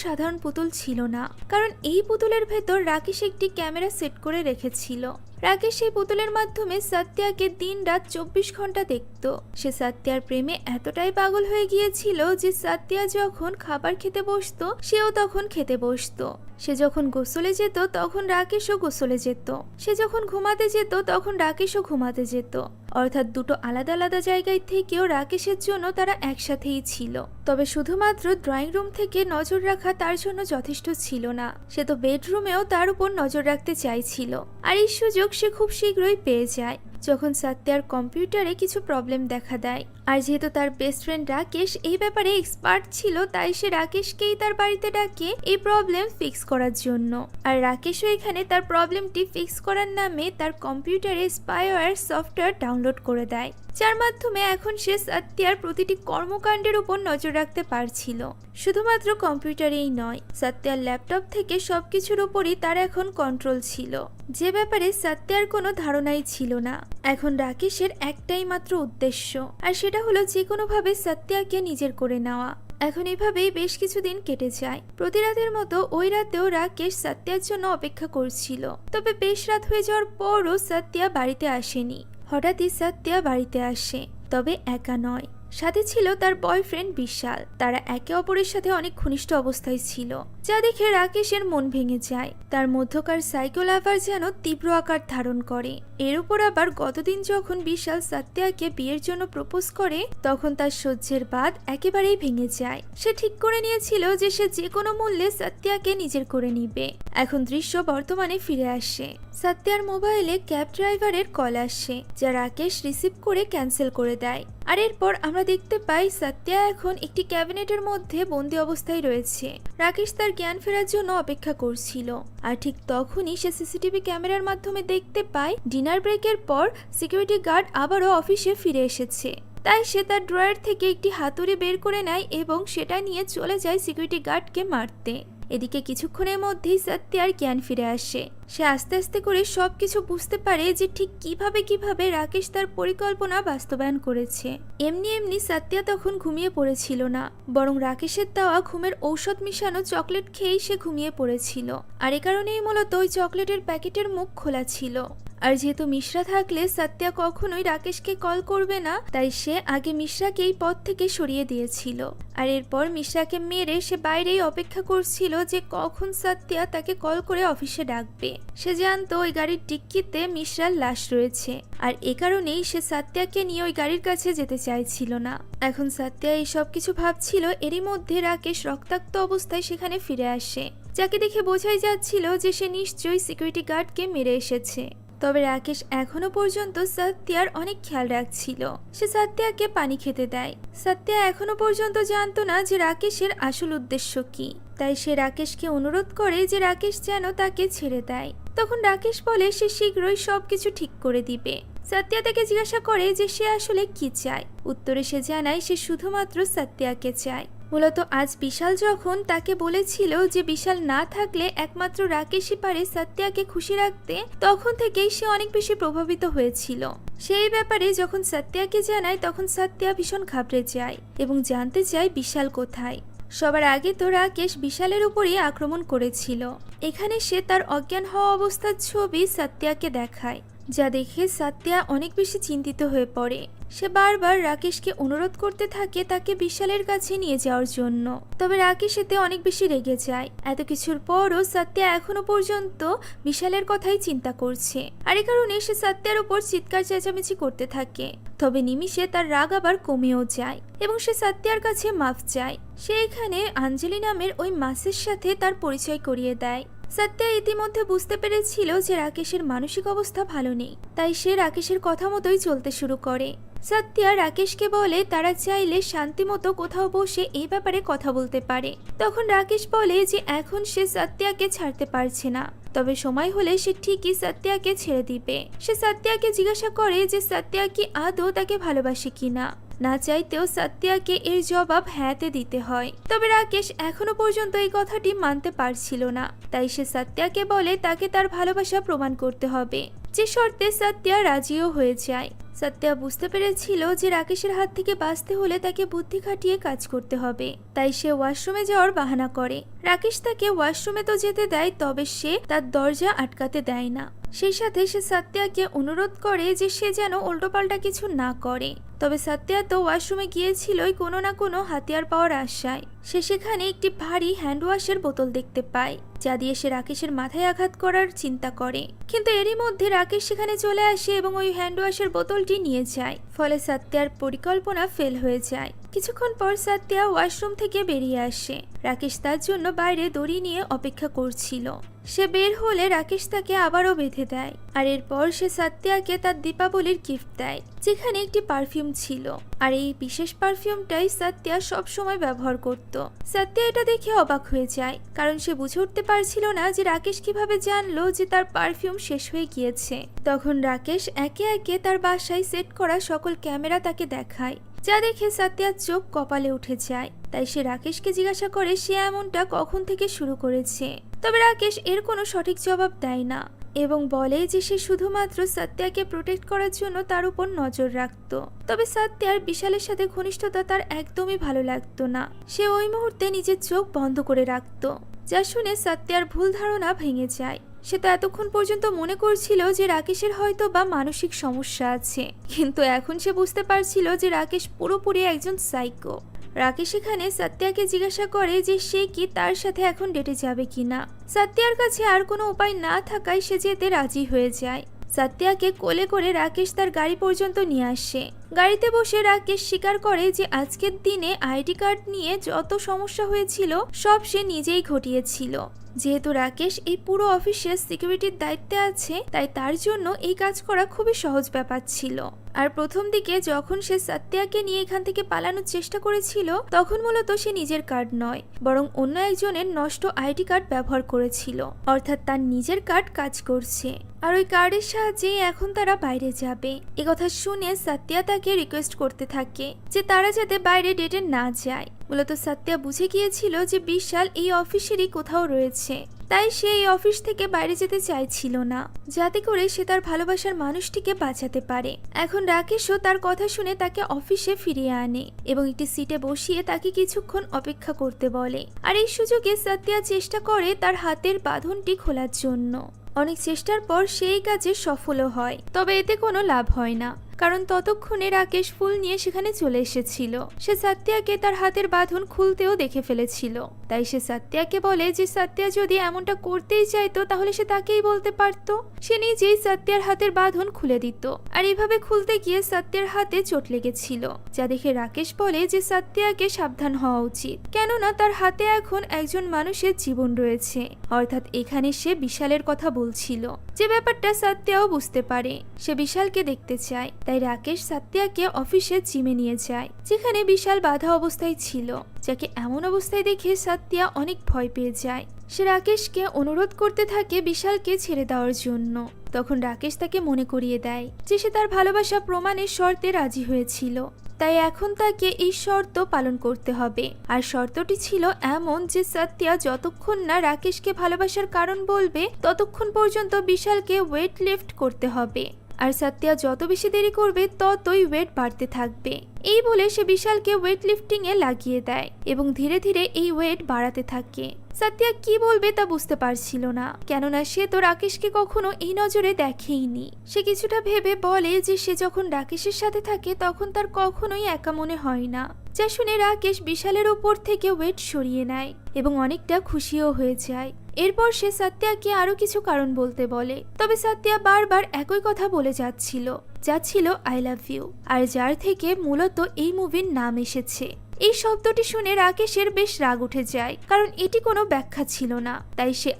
সাধারণ পুতুল ছিল না, কারণ এই পুতুলের ভেতর রাকেশ একটি ক্যামেরা সেট করে রেখেছিল। রাকেশ সেই পুতুলের মাধ্যমে সাত্যাকে দিন রাত 24 ঘন্টা দেখত। সে সাত্যার প্রেমে এতটাই পাগল হয়ে গিয়েছিল যে সাত্যা যখন খাবার খেতে বসতো সেও তখন খেতে বসতো। সে যখন গোসলে যেত তখন রাকেশও গোসলে যেত। সে যখন ঘুমাতে যেত তখন রাকেশও ঘুমাতে যেত। অর্থাৎ দুটো আলাদা আলাদা জায়গায় থেকেও রাকেশের জন্য তারা একসাথেই ছিল। তবে শুধুমাত্র ড্রয়িং রুম থেকে নজর রাখা তার জন্য যথেষ্ট ছিল না, সে তো বেডরুমেও তার উপর নজর রাখতে চাইছিল। আর এই সুযোগ সে খুব শীঘ্রই পেয়ে যায় যখন সাত্যার কম্পিউটারে কিছু প্রবলেম দেখা দেয়। আর যেহেতু তার বেস্ট ফ্রেন্ড রাকেশ এই ব্যাপারে এক্সপার্ট ছিল, তাই সে রাকেশকেই তার বাড়িতে ডাকে এই প্রবলেম ফিক্স করার জন্য। আর রাকেশও এখানে তার প্রবলেমটি ফিক্স করার নামে তার কম্পিউটারে স্পাইওয়্যার সফটওয়্যার ডাউনলোড করে দেয়, যার মাধ্যমে এখন সে সাত্যার প্রতিটি কর্মকাণ্ডের উপর নজর রাখতে পারছিল। শুধুমাত্র কম্পিউটারেই নয়, সাত্যার ল্যাপটপ থেকে সবকিছুর উপরই তার এখন কন্ট্রোল ছিল, যে ব্যাপারে সাত্যার কোনো ধারণাই ছিল না। এখন রাকেশের একটাই মাত্র উদ্দেশ্য, আর সেটা হলো যে কোনোভাবে সাত্যাকে নিজের করে নেওয়া। এখন এভাবেই বেশ কিছুদিন কেটে যায়। প্রতি রাতের মতো ওই রাতেও রাকেশ সাত্যার জন্য অপেক্ষা করছিল। তবে বেশ রাত হয়ে যাওয়ার পরও সাত্যা বাড়িতে আসেনি। হঠাৎই সাত্যা বাড়িতে আসে, তবে একা নয়, সাথে ছিল তার বয়ফ্রেন্ড বিশাল। তারা একে অপরের সাথে অনেক ঘনিষ্ঠ অবস্থায় ছিল, যা দেখে রাকেশের মন ভেঙে যায়। তার মধ্যকার সাইকো লাভার যেন তীব্র আকার ধারণ করে। এর উপর আবার গতদিন যখন বিশাল সাত্যাকে বিয়ের জন্য প্রপোজ করে, তখন তার সহ্যের বাঁধ একেবারেই ভেঙে যায়। সে ঠিক করে নিয়েছিল যে সে যে কোনো মূল্যে সাত্যাকে নিজের করে নিবে। এখন দৃশ্য বর্তমানে ফিরে আসে। সাত্যার মোবাইলে ক্যাব ড্রাইভারের কল আসে, যা রাকেশ রিসিভ করে ক্যান্সেল করে দেয়। আর এরপর আমরা দেখতে পাই সাত্যা এখন একটি ক্যাবিনেটের মধ্যে বন্দি অবস্থায় রয়েছে। রাকেশ তার জ্ঞান ফেরার জন্য অপেক্ষা করছিল, আর ঠিক তখনই সে সিসিটিভি ক্যামেরার মাধ্যমে দেখতে পায় ডিনার ব্রেকের পর সিকিউরিটি গার্ড আবারও অফিসে ফিরে এসেছে। তাই সে তার ড্রয়ার থেকে একটি হাতুড়ি বের করে নেয় এবং সেটা নিয়ে চলে যায় সিকিউরিটি গার্ডকে মারতে। এদিকে কিছুক্ষণের মধ্যেই সাত্যার জ্ঞান ফিরে আসে। সে আস্তে আস্তে করে সবকিছু বুঝতে পারে যে ঠিক কিভাবে রাকেশ তার পরিকল্পনা বাস্তবায়ন করেছে। এমনি সাত্যা তখন ঘুমিয়ে পড়েছিল না, বরং রাকেশের দেওয়া ঘুমের ঔষধ মিশানো চকলেট খেয়েই সে ঘুমিয়ে পড়েছিল। আর এ কারণেই মূলত ওই চকলেটের প্যাকেটের মুখ খোলা ছিল। আর যেহেতু মিশ্রা থাকলে সাত্যা কখনোই রাকেশকে কল করবে না, তাই সে আগে মিশ্রাকে এই পথ থেকে সরিয়ে দিয়েছিল। আর এরপর মিশ্রাকে মেরে সে বাইরেই অপেক্ষা করছিল যে কখন সাত্যা তাকে কল করে অফিসে ডাকবে। সে জানতো ওই গাড়ির ডিক্কিতে মিশ্রার লাশ রয়েছে, আর এ কারণেই সে সাত্যাকে নিয়ে ওই গাড়ির কাছে যেতে চাইছিল না। এখন সাত্যা এই সব কিছু ভাবছিল, এরই মধ্যে রাকেশ রক্তাক্ত অবস্থায় সেখানে ফিরে আসে, যাকে দেখে বোঝাই যাচ্ছিল যে সে নিশ্চয়ই সিকিউরিটি গার্ডকে মেরে এসেছে। তবে রাকেশ এখনো পর্যন্ত সাত্যার অনেক খেয়াল রাখছিল। সে সাত্যাকে পানি খেতে দেয়। সাত্যা এখনো পর্যন্ত জানতো না যে রাকেশের আসল উদ্দেশ্য কি, তাই সে রাকেশকে অনুরোধ করে যে রাকেশ যেন তাকে ছেড়ে দেয়। তখন রাকেশ বলে সে শীঘ্রই সবকিছু ঠিক করে দিবে। সাত্যা তাকে জিজ্ঞাসা করে যে সে আসলে কি চায়। উত্তরে সে জানায় সে শুধুমাত্র সাত্যাকে চায়। মূলত আজ বিশাল যখন তাকে বলেছিল যে বিশাল না থাকলে একমাত্র রাকেশই পারে সাত্যাকে খুশি রাখতে, তখন থেকেই সে অনেক বেশি প্রভাবিত হয়েছিল। সেই ব্যাপারে যখন সাত্যাকে জানায় তখন সাত্যা ভীষণ ঘাবড়ে যায় এবং জানতে চায় বিশাল কোথায়। সবার আগে তো রাকেশ বিশালের উপরই আক্রমণ করেছিল। এখানে সে তার অজ্ঞান হওয়া অবস্থার ছবি সাত্যাকে দেখায়, যা দেখে সাত্যা অনেক বেশি চিন্তিত হয়ে পড়ে। সে বারবার রাকেশকে অনুরোধ করতে থাকে তাকে বিশালের কাছে নিয়ে যাওয়ার জন্য। তবে রাকেশ এতে অনেক বেশি রেগে যায়। এত কিছুর পরও সাত্যা এখনো পর্যন্ত বিশালের কথাই চিন্তা করছে, আর এই কারণে সে সাত্যার উপর চিৎকার চেঁচামেচি করতে থাকে। তবে নিমিষে তার রাগ আবার কমেও যায় এবং সে সাত্যার কাছে মাফ চায়। সে এখানে আঞ্জলি নামের ওই মাসের সাথে তার পরিচয় করিয়ে দেয়। সাত্যা ইতিমধ্যে বুঝতে পেরেছিল যে রাকেশের মানসিক অবস্থা ভালো নেই, তাই সে রাকেশের কথা মতোই চলতে শুরু করে। সাত্যা রাকেশকে বলে তারা চাইলে শান্তিমতো কোথাও বসে এই ব্যাপারে কথা বলতে পারে। তখন রাকেশ বলে যে এখন সে সাত্যাকে ছাড়তে পারছে না, তবে সময় হলে সে ঠিকই সাত্যাকে ছেড়ে দিবে। সে সাত্যাকে জিজ্ঞাসা করে যে সাত্যা কি আদৌ তাকে ভালোবাসে কিনা। না চাইতেও সত্যিয়াকে এর জবাব হ্যাঁতে দিতে হয়। তবে রাকেশ এখনো পর্যন্ত এই কথাটি মানতে পারছিল না, তাই সে সত্যিয়াকে বলে তাকে তার ভালোবাসা প্রমাণ করতে হবে, যে শর্তে সত্যিয়া রাজিও হয়ে যায়। সত্যিয়া বুঝতে পেরেছিল যে রাকেশের হাত থেকে বাঁচতে হলে তাকে বুদ্ধি খাটিয়ে কাজ করতে হবে, তাই সে ওয়াশরুমে যাওয়ার বাহানা করে। রাকেশ তাকে ওয়াশরুমে তো যেতে দেয়, তবে সে তার দরজা আটকাতে দেয় না। সেই সাথে সে সত্যিয়াকে অনুরোধ করে যে সে যেন উল্টোপাল্টা কিছু না করে। তবে সত্যিয়া তো ওয়াশরুমে গিয়েছিলই কোনো না কোনো হাতিয়ার পাওয়ার আশায়। সে সেখানে একটি ভারী হ্যান্ড ওয়াশের বোতল দেখতে পায়, যা দিয়ে সে রাকেশের মাথায় আঘাত করার চিন্তা করে। কিন্তু এরই মধ্যে রাকেশ সেখানে চলে আসে এবং ওই হ্যান্ড ওয়াশের বোতলটি নিয়ে যায়। ফলে সত্যিয়ার পরিকল্পনা ফেল হয়ে যায়। কিছুক্ষণ পর সত্যিয়া ওয়াশরুম থেকে বেরিয়ে আসে। রাকেশ তার জন্য বাইরে দড়ি নিয়ে অপেক্ষা করছিল। সে বের হলে রাকেশ তাকে আবারও বেঁধে দেয়, আর এরপর সে সত্যিয়াকে তার দীপাবলির গিফট দেয়, যেখানে একটি পারফিউম ছিল। আর এই বিশেষ পারফিউমটাই সত্যিয়া সব সময় ব্যবহার করত। সত্যিয়া এটা দেখে অবাক হয়ে যায়, কারণ সে বুঝে উঠতে পারছিল না যে রাকেশ কিভাবে জানলো যে তার পারফিউম শেষ হয়ে গিয়েছে। তখন রাকেশ একে একে তার বাসায় সেট করা সকল ক্যামেরা তাকে দেখায়, যা দেখে সত্যিয়ার চোখ কপালে উঠে যায়। তাই সে রাকেশকে জিজ্ঞাসা করে সে এমনটা কখন থেকে শুরু করেছে। তবে রাকেশ এর কোনো সঠিক জবাব দেয় না এবং বলে যে সে শুধুমাত্র সত্যিয়াকে প্রোটেক্ট করার জন্য তার উপর নজর রাখত। তবে সত্যিয়ার বিশালের সাথে ঘনিষ্ঠতা তার একদমই ভালো লাগতো না। সে ওই মুহূর্তে নিজের চোখ বন্ধ করে রাখত, যা শুনে সত্যিয়ার ভুল ধারণা ভেঙে যায়। সে তো এতক্ষণ পর্যন্ত মনে করছিল যে রাকেশের হয়তো বা মানসিক সমস্যা আছে, কিন্তু এখন সে বুঝতে পারছিল যে রাকেশ পুরোপুরি একজন সাইকো। রাকেশ এখানে সত্যিয়াকে জিজ্ঞাসা করে যে সে কি তার সাথে এখন ডেটে যাবে কিনা। সত্যিয়ার কাছে আর কোনো উপায় না থাকায় সে যেতে রাজি হয়ে যায়। সত্যিয়াকে কোলে করে রাকেশ তার গাড়ি পর্যন্ত নিয়ে আসে। গাড়িতে বসে রাকেশ স্বীকার করে যে আজকের দিনে আইডি কার্ড নিয়ে যত সমস্যা হয়েছিল সব সে নিজেই ঘটিয়েছিল। যেহেতু রাকেশ এই পুরো অফিসের সিকিউরিটির দায়িত্বে আছে, তাই তার জন্য এই কাজ করা খুবই সহজ ব্যাপার ছিল। আর প্রথম দিকে যখন সে সত্যিয়াকে নিয়ে এখান থেকে পালানোর চেষ্টা করেছিল, তখন মূলত সে নিজের কার্ড নয়, বরং অন্য একজনের নষ্ট আইডি কার্ড ব্যবহার করেছিল। অর্থাৎ তার নিজের কার্ড কাজ করছে, আর ওই কার্ডের সাহায্যে এখন তারা বাইরে যাবে। একথা শুনে সত্যিয়া তাকে রিকোয়েস্ট করতে থাকে যে তারা যাতে বাইরে ডেটে না যায়। মূলত সত্যিয়া বুঝে গিয়েছিল যে বিশাল এই অফিসেরই কোথাও রয়েছে, তাই সে এই অফিস থেকে বাইরে যেতে চাইছিল না, যাতে করে সে তার ভালোবাসার মানুষটিকে বাঁচাতে পারে। এখন রাকেশও তার কথা শুনে তাকে অফিসে ফিরিয়ে আনে এবং একটি সিটে বসিয়ে তাকে কিছুক্ষণ অপেক্ষা করতে বলে। আর এই সুযোগে সত্যিয়া চেষ্টা করে তার হাতের বাঁধনটি খোলার জন্য। অনেক চেষ্টার পর সেই কাজে সফলও হয়, তবে এতে কোনো লাভ হয় না, কারণ ততক্ষণে রাকেশ ফুল নিয়ে সেখানে চলে এসেছিল। সে সত্যিয়াকে তার হাতের বাঁধন খুলতেও দেখে ফেলেছিল। তাই সে সত্যিয়াকে বলে যে সত্যিয়া যদি এমনটা করতেই চাইতো তাহলে সে তাকেই বলতে পারতো। সে নিজেই সত্যিয়ার হাতের বাঁধন খুলে দিত। আর এভাবে খুলতে গিয়ে সত্যিয়ার হাতে চোট লেগেছিল, যা দেখে রাকেশ বলে যে সত্যিয়াকে সাবধান হওয়া উচিত, কেননা তার হাতে এখন একজন মানুষের জীবন রয়েছে। অর্থাৎ এখানে সে বিশালের কথা বলছিল, যে ব্যাপারটা সত্যিয়াও বুঝতে পারে। সে বিশালকে দেখতে চায়, তাই রাকেশ সত্যিয়াকে অফিসের জিমে নিয়ে যায়, যেখানে বিশাল বাধা অবস্থায় ছিল, যাকে এমন অবস্থায় দেখে সত্যিয়া অনেক ভয় পেয়ে যায়। সে রাকেশকে অনুরোধ করতে থাকে বিশালকে ছেড়ে দেওয়ার জন্য। তখন রাকেশ তাকে মনে করিয়ে দেয় যে সে তার ভালোবাসা প্রমাণের শর্তে রাজি হয়েছিল, তাই এখন তাকে এই শর্ত পালন করতে হবে। আর শর্তটি ছিল এমন যে সত্যিয়া যতক্ষণ না রাকেশকে ভালোবাসার কারণ বলবে ততক্ষণ পর্যন্ত বিশালকে ওয়েট লিফট করতে হবে। আর সত্যিয়া যত বেশি দেরি করবে ততই ওয়েট বাড়তে থাকবে। এই বলে সে বিশালকে ওয়েট লিফটিং এ লাগিয়ে দেয় এবং ধীরে ধীরে এই ওয়েট বাড়াতে থাকে। সত্যিয়া কি বলবে তা বুঝতে পারছিল না, কেননা সে তো রাকেশকে কখনো এই নজরে দেখেইনি। সে কিছুটা ভেবে বলে যে সে যখন রাকেশের সাথে থাকে তখন তার কখনোই একা মনে হয় না, যা শুনে রাকেশ বিশালের উপর থেকে ওয়েট সরিয়ে নেয় এবং অনেকটা খুশিও হয়ে যায়। এরপর সে সত্যিয়াকে আরো কিছু কারণ বলতে বলে, তবে সত্যিয়া বারবার একই কথা বলে যাচ্ছিল, যা ছিল আই লাভ ইউ, আর যার থেকে মূলত এই মুভির নাম এসেছে। এই শব্দটি শুনে রাকেশের বেশ রাগ উঠে যায়, কারণ এটি কোনো ব্যাখ্যা ছিল না। তাই সে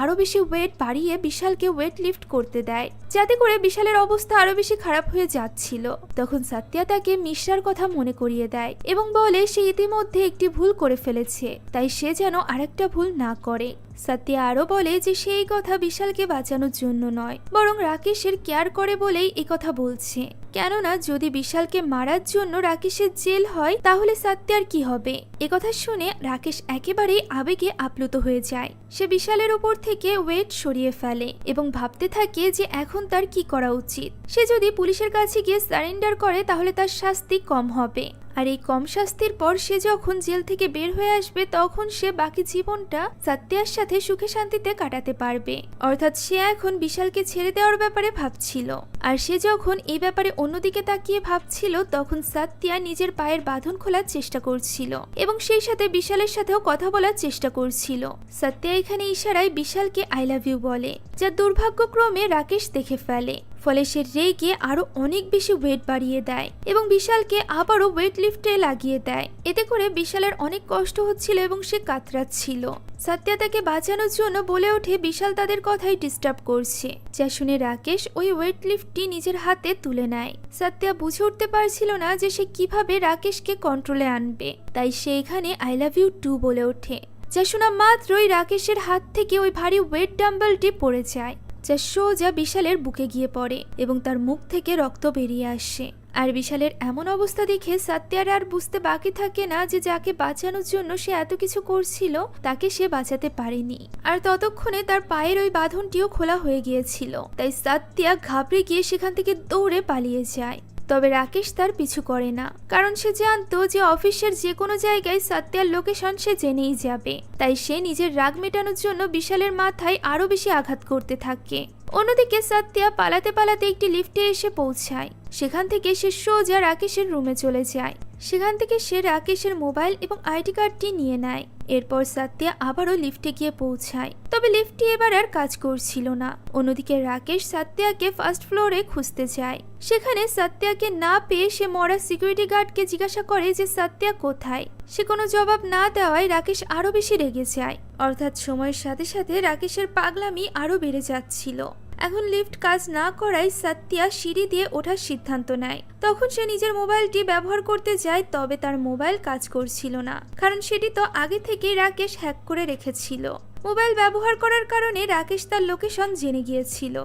আরো বেশি ওয়েট বাড়িয়ে বিশালকে ওয়েট লিফট করতে দেয়, যাতে করে বিশালের অবস্থা আরো বেশি খারাপ হয়ে যাচ্ছিল। তখন সাত্যা তাকে মিশ্রার কথা মনে করিয়ে দেয় এবং বলে সে ইতিমধ্যে একটি ভুল করে ফেলেছে, তাই সে যেন আরেকটা ভুল না করে। সাত্যা আরো বলে যে সে এই কথা বিশালকে বাঁচানোর জন্য নয়, বরং রাকেশের কেয়ার করে বলেই এই কথা বলছে। কেননা যদি বিশালকে মারার জন্য রাকেশের জেল হয় তাহলে সাত্যার কি হবে? একথা শুনে রাকেশ একেবারেই আবেগে আপ্লুত হয়ে যায়। সে বিশালের উপর থেকে ওয়েট সরিয়ে ফেলে এবং ভাবতে থাকে যে এখন তার কি করা উচিত। সে যদি পুলিশের কাছে গিয়ে সারেন্ডার করে তাহলে তার শাস্তি কম হবে, আর এই কম শাস্তির পর সে যখন জেল থেকে বের হয়ে আসবে তখন সে বাকি জীবনটা সাত্যার সাথে সুখে শান্তিতে কাটাতে পারবে। অর্থাৎ সে এখন বিশালকে ছেড়ে দেওয়ার ব্যাপারে ভাবছিল। আর সে যখন এই ব্যাপারে অন্যদিকে তাকিয়ে ভাবছিল তখন সাত্যা নিজের পায়ের বাঁধন খোলার চেষ্টা করছিল এবং সেই সাথে বিশালের সাথেও কথা বলার চেষ্টা করছিল। সাত্যা এখানে ইশারায় বিশালকে আই লাভ ইউ বলে, যা দুর্ভাগ্যক্রমে রাকেশ দেখে ফেলে। ফলে সে রেগে আরো অনেক বেশি ওয়েট বাড়িয়ে দেয় এবং বিশালকে আবারও ওয়েট লিফটে লাগিয়ে দেয়। এতে করে বিশালের অনেক কষ্ট হচ্ছিল এবং সে কাতরাচ্ছিল। সাত্যা তাকে বাঁচানোর জন্য বলে ওঠে বিশাল তাদের কথাই ডিস্টার্ব করছে, যা শুনে রাকেশ ওই ওয়েট লিফটটি নিজের হাতে তুলে নেয়। সাত্যা বুঝে উঠতে পারছিল না যে সে কিভাবে রাকেশকে কন্ট্রোলে আনবে, তাই সে এখানে আই লাভ ইউ টু বলে ওঠে, যা শোনা মাত্রই রাকেশের হাত থেকে ওই ভারী ওয়েট ডাম্বেলটি পড়ে যায়, যা সোজা বিশালের বুকে গিয়ে পড়ে এবং তার মুখ থেকে রক্ত বেরিয়ে আসে। আর বিশালের এমন অবস্থা দেখে সাত্যার আর বুঝতে বাকি থাকে না যে যাকে বাঁচানোর জন্য সে এত কিছু করছিল তাকে সে বাঁচাতে পারেনি। আর ততক্ষণে তার পায়ের ওই বাঁধনটিও খোলা হয়ে গিয়েছিল, তাই সাত্যা ঘাবড়ে গিয়ে সেখান থেকে দৌড়ে পালিয়ে যায়। তবে রাকেশ তার পিছু করে না, কারণ সে জানতো যে অফিসের যে কোনো জায়গায় সাত্যার লোকেশন সে জেনেই যাবে। তাই সে নিজের রাগ মেটানোর জন্য বিশালের মাথায় আরো বেশি আঘাত করতে থাকে। অন্যদিকে সাত্যা পালাতে পালাতে একটি লিফটে এসে পৌঁছায়। সেখান থেকে সে সোজা রাকেশের রুমে চলে যায়। সেখান থেকে সে রাকেশের মোবাইল এবং আইডি কার্ডটি নিয়ে নেয়। এরপর সাত্যা আবারও লিফটে গিয়ে পৌঁছায়, তবে লিফটটি এবার আর কাজ করছিল না। অন্যদিকে রাকেশ সাত্যাকে ফার্স্ট ফ্লোরে খুঁজতে যায়। সেখানে সাত্যাকে না পেয়ে সে মরা সিকিউরিটি গার্ডকে জিজ্ঞাসা করে যে সাত্যা কোথায়। সে কোনো জবাব না দেওয়ায় রাকেশ আরো বেশি রেগে যায়। অর্থাৎ সময়ের সাথে সাথে রাকেশের পাগলামি আরো বেড়ে যাচ্ছিল। এখন লিফট কাজ না করায় সাত্যা সিঁড়ি দিয়ে ওঠার সিদ্ধান্ত নেয়। তখন সে নিজের মোবাইলটি ব্যবহার করতে যায়, তবে তার মোবাইল কাজ করছিল না, কারণ সেটি তো আগে থেকেই রাকেশ হ্যাক করে রেখেছিল। মোবাইল ব্যবহার করার কারণে রাকেশ তার লোকেশন জেনে গিয়েছিল।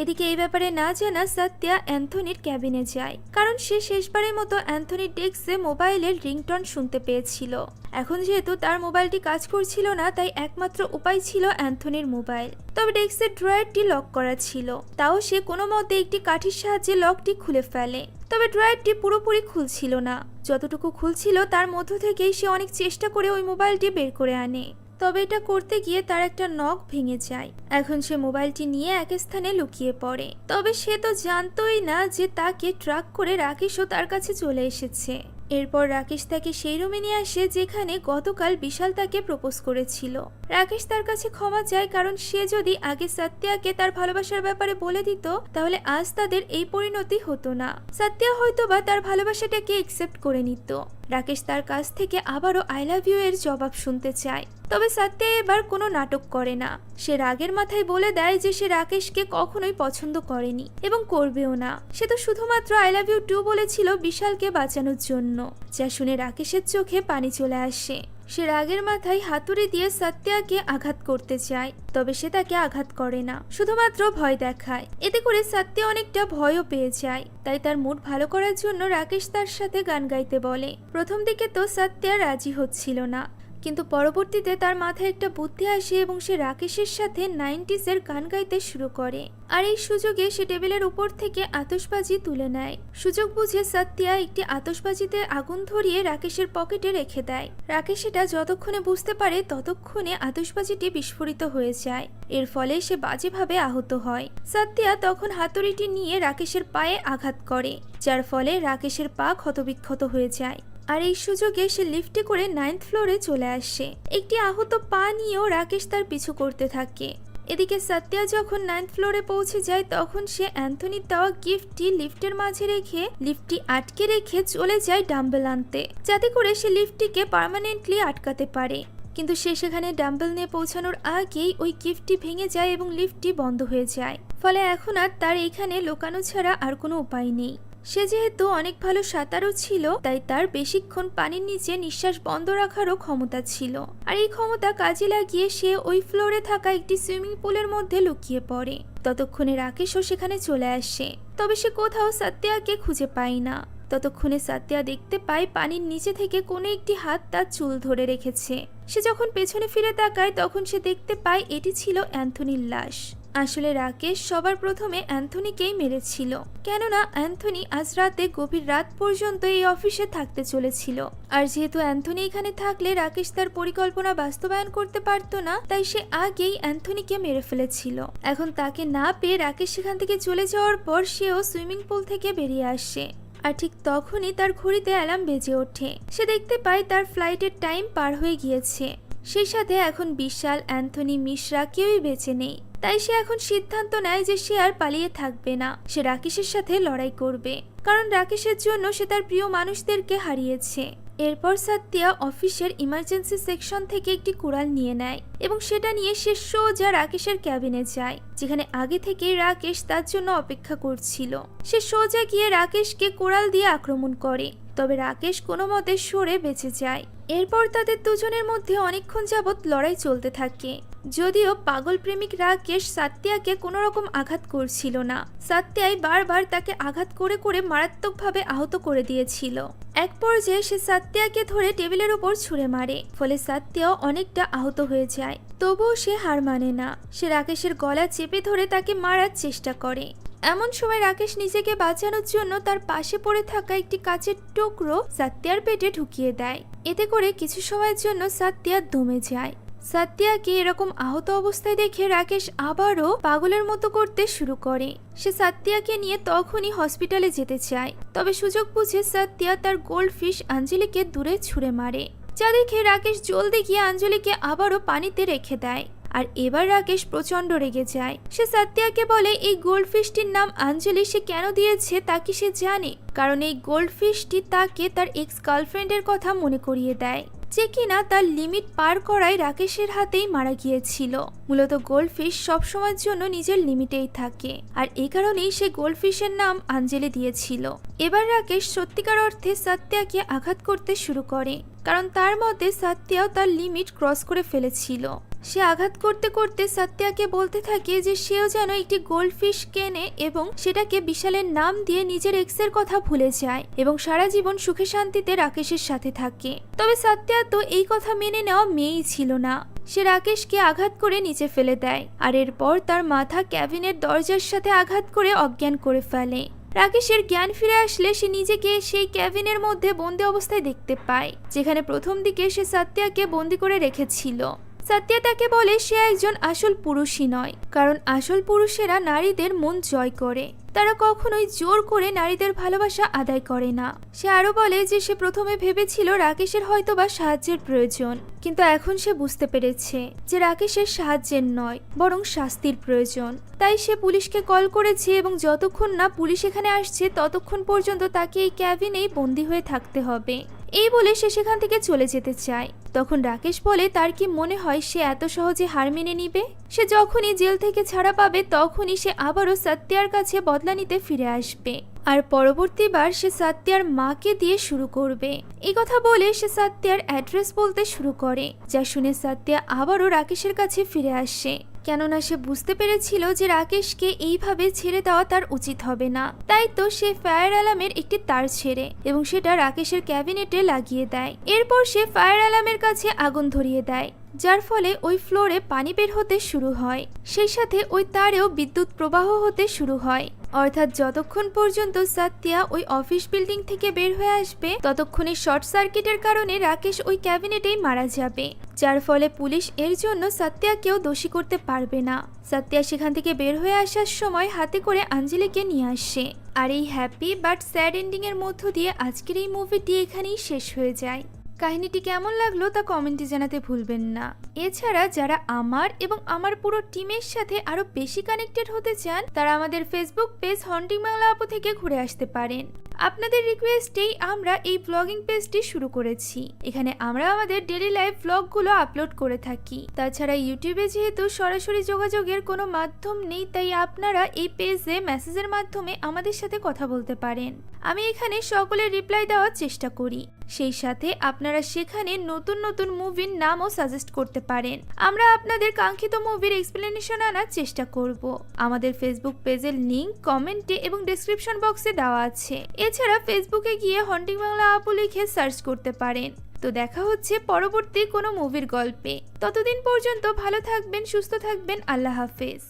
এদিকে এই ব্যাপারে না জানা সাত্যা অ্যান্থনির ক্যাবিনে যায়, কারণ সে শেষবারের মতো অ্যান্থনির ডেস্কে মোবাইলের রিংটন শুনতে পেয়েছিল। এখন যেহেতু তার মোবাইলটি কাজ করছিল না, তাই একমাত্র উপায় ছিল অ্যান্থনির মোবাইল। তবে ডেস্কের ড্রয়ারটি লক করা ছিল, তাও সে কোনো মতে একটি কাঠির সাহায্যে লকটি খুলে ফেলে। তবে ড্রয়ারটি পুরোপুরি খুলছিল না, যতটুকু খুলছিল তার মধ্য থেকেই সে অনেক চেষ্টা করে ওই মোবাইলটি বের করে আনে। তবে এটা করতে গিয়ে তার একটা নখ ভেঙে যায়। এখন সে মোবাইলটি নিয়ে এক স্থানে লুকিয়ে পড়ে। তবে সে তো জানতোই না যে তাকে ট্রাক করে রাকেশও তার কাছে চলে এসেছে। এরপর রাকেশ তাকে সেই রুমে নিয়ে আসে যেখানে গতকাল বিশাল তাকে প্রপোজ করেছিল। রাকেশ তার কাছে ক্ষমা চায়, কারণ সে যদি আগে সাত্যাকে তার ভালোবাসার ব্যাপারে বলে দিত তাহলে আজ তাদের এই পরিণতি হতো না। সাত্যা হয়তোবা তার ভালোবাসাটাকে একসেপ্ট করে নিত। রাকেশ তার কাছ থেকে আবারও আই লাভ ইউ এর জবাব শুনতে চায়। তবে সাত্যা এবার কোনো নাটক করে না। সে রাগের মাথায় বলে দেয় যে সে রাকেশকে কখনোই পছন্দ করেনি এবং করবেও না। সে তো শুধুমাত্র আই লাভ ইউ টু বলেছিল বিশালকে বাঁচানোর জন্য, যা শুনে রাকেশের চোখে পানি চলে আসে। সে রাগের মাথায় হাতুড়ি দিয়ে সাত্যাকে আঘাত করতে চায়, তবে সে তাকে আঘাত করে না, শুধুমাত্র ভয় দেখায়। এতে করে সাত্যা অনেকটা ভয়ও পেয়ে যায়। তাই তার মুড ভালো করার জন্য রাকেশ তার সাথে গান গাইতে বলে। প্রথম দিকে তো সাত্যা রাজি হচ্ছিল না, কিন্তু পরবর্তীতে তার মাথায় একটা বুদ্ধি আসে এবং সে রাকেশের সাথে 90s-এর গান গাইতে শুরু করে। আর এই সুযোগে সে টেবিলের উপর থেকে আতশবাজি তুলে নেয়। সুযোগ বুঝে সাত্যা একটি আতশবাজিতে আগুন ধরিয়ে রাকেশের পকেটে রেখে দেয়। রাকেশ এটা যতক্ষণে বুঝতে পারে ততক্ষণে আতশবাজিটি বিস্ফোরিত হয়ে যায়। এর ফলে সে বাজেভাবে আহত হয়। সাত্যা তখন হাতুড়িটি নিয়ে রাকেশের পায়ে আঘাত করে, যার ফলে রাকেশের পা ক্ষতবিক্ষত হয়ে যায়। আর এই সুযোগে সে লিফটে করে 9th ফ্লোরে চলে আসে। একটি আহত পা নিয়েও রাকেশ তার পিছু করতে থাকে। এদিকে সত্যা যখন 9th ফ্লোরে পৌঁছে যায় তখন সে অ্যান্থনির দেওয়া গিফটটি লিফটের মাঝে রেখে লিফটটি আটকে রেখে চলে যায় ডাম্বেল আনতে, যাতে করে সে লিফটটিকে পার্মানেন্টলি আটকাতে পারে। কিন্তু সে সেখানে ডাম্বেল নিয়ে পৌঁছানোর আগেই ওই গিফটটি ভেঙে যায় এবং লিফটটি বন্ধ হয়ে যায়। ফলে এখন আর তার এখানে লুকানো ছাড়া আর কোনো উপায় নেই। সে যেহেতু অনেক ভালো সাঁতারও ছিল, তাই তার বেশিক্ষণ পানির নিচে নিঃশ্বাস বন্ধ রাখারও ক্ষমতা ছিল। আর এই ক্ষমতা কাজে লাগিয়ে সে ওই ফ্লোরে থাকা একটি সুইমিং পুলের মধ্যে লুকিয়ে পড়ে। ততক্ষণে রাকেশও সেখানে চলে আসে, তবে সে কোথাও সত্যাকে খুঁজে পায় না। ততক্ষণে সত্যা দেখতে পায় পানির নিচে থেকে কোনো একটি হাত তার চুল ধরে রেখেছে। সে যখন পেছনে ফিরে তাকায় তখন সে দেখতে পায় এটি ছিল অ্যান্থনির লাশ। আসলে রাকেশ সবার প্রথমে অ্যান্থনিকেই মেরেছিল, কেননা অ্যান্থনি আজ রাতে গভীর রাত পর্যন্ত এই অফিসে থাকতে চলেছিল। আর যেহেতু অ্যান্থনি এখানে থাকলে রাকেশ তার পরিকল্পনা বাস্তবায়ন করতে পারতো না, তাই সে আগেই অ্যান্থনিকে মেরে ফেলেছিল। এখন তাকে না পেয়ে রাকেশ সেখান থেকে চলে যাওয়ার পর সেও সুইমিং পুল থেকে বেরিয়ে আসে। আর ঠিক তখনই তার ঘড়িতে অ্যালার্ম বেজে ওঠে। সে দেখতে পায় তার ফ্লাইটের টাইম পার হয়ে গিয়েছে। সেই সাথে এখন বিশাল, অ্যান্থনি, মিশ্রা কেউই বেঁচে নেই। তাই সে এখন সিদ্ধান্ত নেয় যে সে আর পালিয়ে থাকবে না, সে রাকেশের সাথে লড়াই করবে, কারণ রাকেশের জন্য সে তার প্রিয় মানুষদেরকে হারিয়েছে। এরপর সত্যা অফিসের ইমার্জেন্সি সেকশন থেকে একটি কুড়াল নিয়ে নেয় এবং সেটা নিয়ে সে সোজা রাকেশের ক্যাবিনে যায়, যেখানে আগে থেকে রাকেশ তার জন্য অপেক্ষা করছিল। সে সোজা গিয়ে রাকেশকে কুড়াল দিয়ে আক্রমণ করে, তবে রাকেশ কোনো মতে সরে বেঁচে যায়। এরপর তাদের দুজনের মধ্যে অনেকক্ষণ যাবৎ লড়াই চলতে থাকে। যদিও পাগল প্রেমিক রাকেশ সত্যাকে কোনো রকম আঘাত করছিল না, সত্যাই বারবার তাকে আঘাত করে করে মারাত্মকভাবে আহত করে দিয়েছিল। এক পর্যায়ে সে সত্যাকে ধরে টেবিলের উপর ছুঁড়ে মারে, ফলে সত্যাও অনেকটা আহত হয়ে যায়। তবুও সে হার মানে না, সে রাকেশের গলা চেপে ধরে তাকে মারার চেষ্টা করে। এমন সময় রাকেশ নিজেকে বাঁচানোর জন্য তার পাশে পড়ে থাকা একটি কাচের টুকরো সত্যার পেটে ঢুকিয়ে দেয়। এতে করে কিছু সময়ের জন্য সত্যা দমে যায়। সত্যাকে এরকম আহত অবস্থায় দেখে রাকেশ আবারও পাগলের মতো করতে শুরু করে। সে সত্যাকে নিয়ে তখনই হসপিটালে যেতে চায়, তবে সুযোগ বুঝে সত্যা তার গোল্ডফিশ আঞ্জলিকে দূরে ছুঁড়ে মারে, যা দেখে রাকেশ জলদি গিয়ে আঞ্জলিকে আবারও পানিতে রেখে দেয়। আর এবার রাকেশ প্রচন্ড রেগে যায়। সে সত্যাকে বলে এই গোল্ডফিশটির নাম আঞ্জলি সে কেন দিয়েছে তা কি সে জানে, কারণ এই গোল্ডফিশটি তাকে তার এক্স গার্লফ্রেন্ডের কথা মনে করিয়ে দেয়, যে কিনা তার লিমিট পার করায় রাকেশের হাতেই মারা গিয়েছিল। মূলত গোল্ডফিশ সবসময়ের জন্য নিজের লিমিটেই থাকে, আর এই কারণেই সে গোল্ডফিশের নাম আঞ্জলি দিয়েছিল। এবার রাকেশ সত্যিকার অর্থে সত্যাকে আঘাত করতে শুরু করে, কারণ তার মতে সত্যাও তার লিমিট ক্রস করে ফেলেছিল। সে আঘাত করতে করতে সত্যাকে বলতে থাকে যে সেও যেন একটি গোল্ডফিশ কেনে এবং সেটাকে বিশালের নাম দিয়ে নিজের এক্সের কথা ভুলে যায় এবং সারা জীবন সুখে শান্তিতে রাকেশের সাথে থাকে। তবে সত্যা তো এই কথা মেনে নেওয়া মেয়েই ছিল না। সে রাকেশকে আঘাত করে নিচে ফেলে দেয়, আর এরপর তার মাথা ক্যাবিনের দরজার সাথে আঘাত করে অজ্ঞান করে ফেলে। রাকেশের জ্ঞান ফিরে আসলে সে নিজেকে সেই ক্যাবিনের মধ্যে বন্দি অবস্থায় দেখতে পায়, যেখানে প্রথম দিকে সে সত্যাকে বন্দি করে রেখেছিল। সত্যা তাকে বলে সে একজন আসল পুরুষই নয়, কারণ আসল পুরুষেরা নারীদের মন জয় করে, তারা কখনোই জোর করে নারীদের ভালোবাসা আদায় করে না। সে আরো বলে যে সে প্রথমে ভেবেছিল রাকেশের হয়তোবা সাহায্যের প্রয়োজন, কিন্তু এখন সে বুঝতে পেরেছে যে রাকেশের সাহায্যের নয় বরং শাস্তির প্রয়োজন। তাই সে পুলিশকে কল করেছে এবং যতক্ষণ না পুলিশ এখানে আসছে ততক্ষণ পর্যন্ত তাকে এই ক্যাবিনেই বন্দী হয়ে থাকতে হবে। এই বলে সে সেখান থেকে চলে যেতে চায়। তখন রাকেশ বলে তার কি মনে হয় সে এত সহজে হার মেনে নিবে? সে যখনই জেল থেকে ছাড়া পাবে তখনই সে আবারও সত্যার কাছে বদলা নিতে ফিরে আসবে, আর পরবর্তীবার সে সত্যার মাকে দিয়ে শুরু করবে। এই কথা বলে সে সত্যার অ্যাড্রেস বলতে শুরু করে, যা শুনে সত্যা আবারও রাকেশের কাছে ফিরে আসে, কেননা সে বুঝতে পেরেছিল যে রাকেশকে এইভাবে ছেড়ে দেওয়া তার উচিত হবে না। তাই তো সে ফায়ার অ্যালার্মের একটি তার ছেড়ে এবং সেটা রাকেশের ক্যাবিনেটে লাগিয়ে দেয়। এরপর সে ফায়ার অ্যালার্মের কাছে আগুন ধরিয়ে দেয়, যার ফলে ওই ফ্লোরে পানি বের হতে শুরু হয়, সেই সাথে ওই তারেও বিদ্যুৎ প্রবাহ হতে শুরু হয়। অর্থাৎ যতক্ষণ পর্যন্ত সত্যা ওই অফিস বিল্ডিং থেকে বের হয়ে আসবে ততক্ষণে শর্ট সার্কিটের কারণে রাকেশ ওই ক্যাবিনেটেই মারা যাবে, যার ফলে পুলিশ এর জন্য সত্যাকেও দোষী করতে পারবে না। সত্যা সেখান থেকে বের হয়ে আসার সময় হাতে করে আঞ্জলিকে নিয়ে আসে। আর এই হ্যাপি বাট স্যাড এন্ডিং এর মধ্য দিয়ে আজকের এই মুভিটি এখানেই শেষ হয়ে যায়। কাহিনীটি কেমন লাগলো তা কমেন্টে জানাতে ভুলবেন না। এছাড়া যারা আমার এবং আমার পুরো টিমের সাথে আরো বেশি কানেক্টেড হতে চান তারা আমাদের ফেসবুক পেজ হন্টিং বাংলা আপু থেকে ঘুরে আসতে পারেন। আপনাদের রিকোয়েস্টেই আমরা এই ব্লগিং পেজটি শুরু করেছি। এখানে আমরা আমাদের ডেইলি লাইফ ব্লগগুলো আপলোড করে থাকি। তাছাড়া ইউটিউবে যেহেতু সরাসরি যোগাযোগের কোনো মাধ্যম নেই, তাই আপনারা এই পেজে মেসেজের মাধ্যমে আমাদের সাথে কথা বলতে পারেন। আমি এখানে সকলের রিপ্লাই দেওয়ার চেষ্টা করি। সেই সাথে আপনারা সেখানে নতুন নতুন মুভির নামও সাজেস্ট করতে পারেন। আমরা আপনাদের কাঙ্ক্ষিত মুভির এক্সপ্লেনেশন আনার চেষ্টা করব। আমাদের ফেসবুক পেজের লিংক কমেন্টে এবং ডেসক্রিপশন বক্সে দেওয়া আছে। এছাড়া ফেসবুকে গিয়ে হন্টিং বাংলা আপু লিখে সার্চ করতে পারেন। তো দেখা হচ্ছে পরবর্তী কোনো মুভির গল্পে। ততদিন পর্যন্ত ভালো থাকবেন, সুস্থ থাকবেন। আল্লাহ হাফেজ।